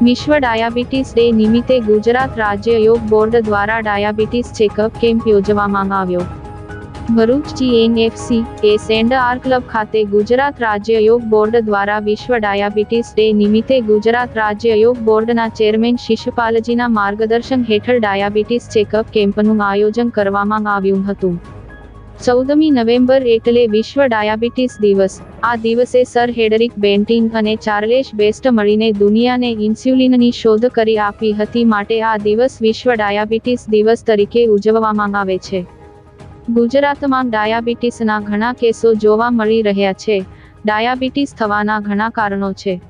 વિશ્વ diabetes day નિમિત્તે ગુજરાત રાજ્ય યોગ બોર્ડ દ્વારા ડાયાબિટીસ ચેકઅપ કેમ્પ યોજવામાં આવ્યો। ભરૂચ GNFC S&R ક્લબ ખાતે ગુજરાત રાજ્ય યોગ બોર્ડ દ્વારા વિશ્વ ડાયાબિટીસ ડે નિમિત્તે ગુજરાત રાજ્ય યોગ બોર્ડના ચેરમેન શિશપાલજીના માર્ગદર્શન હેઠળ ડાયાબિટીસ ચેકઅપ કેમ્પનું આયોજન કરવામાં આવ્યું હતું। 14મી નવેમ્બર એટલે વિશ્વ ડાયાબિટીસ દિવસ। આ દિવસે સર હેડરિક બેન્ટિંગ અને ચાર્લેસ બેસ્ટ મળીને દુનિયાને ઇન્સ્યુલિનની શોધ કરી આપી હતી, માટે આ દિવસ વિશ્વ ડાયાબિટીસ દિવસ તરીકે ઉજવવામાં આવે છે। ગુજરાતમાં ડાયાબિટીસના ઘણા કેસો જોવા મળી રહ્યા છે। ડાયાબિટીસ થવાના ઘણા કારણો છે।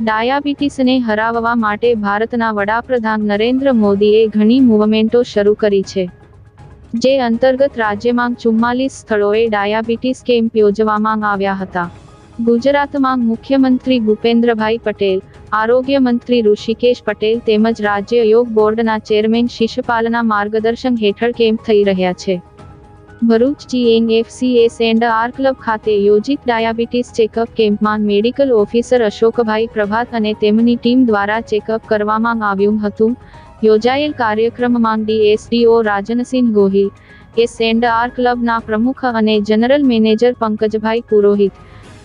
ડાયાબિટીસને હરાવવા માટે ભારતના વડાપ્રધાન નરેન્દ્ર મોદીએ ઘણી મૂવમેન્ટો શરૂ કરી છે, જે અંતર્ગત રાજ્યમાં 44 સ્થળોએ ડાયાબિટીસ કેમ્પ યોજવામાં આવ્યા હતા। ગુજરાતમાં મુખ્યમંત્રી ભૂપેન્દ્રભાઈ પટેલ, આરોગ્ય મંત્રી ઋષિકેશ પટેલ તેમજ રાજ્ય યોગ બોર્ડના ચેરમેન શિશપાલના માર્ગદર્શન હેઠળ કેમ્પ થઈ રહ્યા છે। ભરૂચ GNFC S&R ક્લબ ખાતે યોજિત ડાયાબિટીસ ચેકઅપ કેમ્પમાં મેડિકલ ઓફિસર અશોકભાઈ પ્રભાત અને તેમની ટીમ દ્વારા ચેકઅપ કરવામાં આવ્યું હતું। યોજાયેલ કાર્યક્રમમાં DSDO રાજનસિંહ ગોહિલ, S&R ક્લબના પ્રમુખ અને જનરલ મેનેજર પંકજભાઈ પુરોહિત,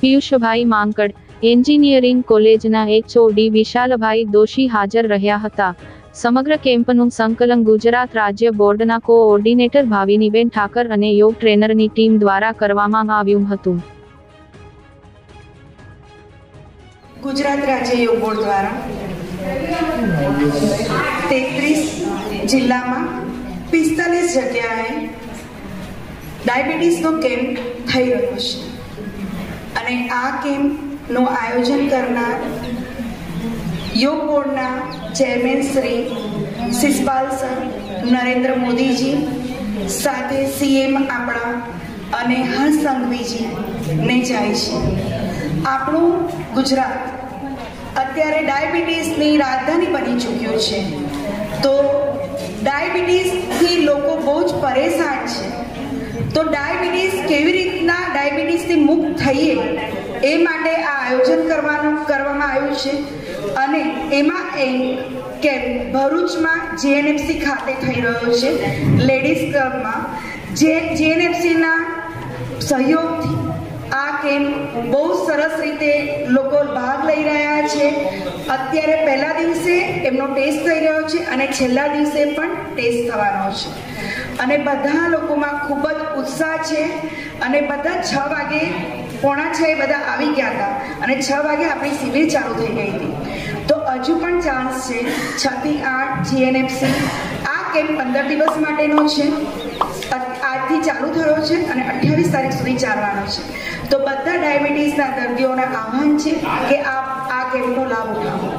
પિયુષભાઈ માંકડ, એન્જિનિયરિંગ કોલેજના HOD વિશાલભાઈ દોશી હાજર રહ્યા હતા। સમગ્ર કેમ્પનું સંકલન ગુજરાત રાજ્ય બોર્ડના કોઓર્ડિનેટર ભાવિનીબેન ઠાકર અને યોગ ટ્રેનરની ટીમ દ્વારા કરવામાં આવ્યું હતું। ગુજરાત રાજ્ય યોગ બોર્ડ દ્વારા 33 જિલ્લામાં 45 જગ્યાએ ડાયાબિટીસનો કેમ્પ થઈ રહ્યો છે અને આ કેમ્પનું આયોજન કરનાર યોગ બોર્ડના ચેરમેન શ્રી શિશપાલ સર, નરેન્દ્ર મોદીજી, સાથે CM આપણા અને હર્ષ સંઘવીજીને જાય છે। આપણું ગુજરાત અત્યારે ડાયાબિટીસની રાજધાની બની ચૂક્યું છે, તો ડાયાબિટીસથી લોકો બહુ જ પરેશાન છે। તો ડાયાબિટીસ કેવી રીતના ડાયાબિટીસથી મુક્ત થઈએ એ માટે આ આયોજન કરવામાં આવ્યું છે અને એમાં કેમ્પ ભરૂચમાં GNFC ખાતે થઈ રહ્યો છે। લેડીઝ ક્લબમાં GNFCના સહયોગથી આ કેમ્પ બહુ સરસ રીતે લોકો ભાગ લઈ રહ્યા છે। અત્યારે પહેલા દિવસે એમનો ટેસ્ટ થઈ રહ્યો છે અને છેલ્લા દિવસે પણ ટેસ્ટ થવાનો છે અને બધા લોકોમાં ખૂબ જ ઉત્સાહ છે અને બધા 6 વાગે, 5:45 બધા આવી ગયા હતા અને 6 વાગે આપણી શિબિર ચાલુ થઈ ગઈ હતી। તો હજુ પણ ચાન્સ છે। 6 થી 8 GNFC આ કેમ્પ 15 દિવસ માટેનો છે। આજથી ચાલુ થયો છે અને 28 તારીખ સુધી ચાલવાનો છે। તો બધા ડાયાબિટીસના દર્દીઓને આહ્વાન છે કે આપ આ કેમ્પનો લાભ ઉઠાવો।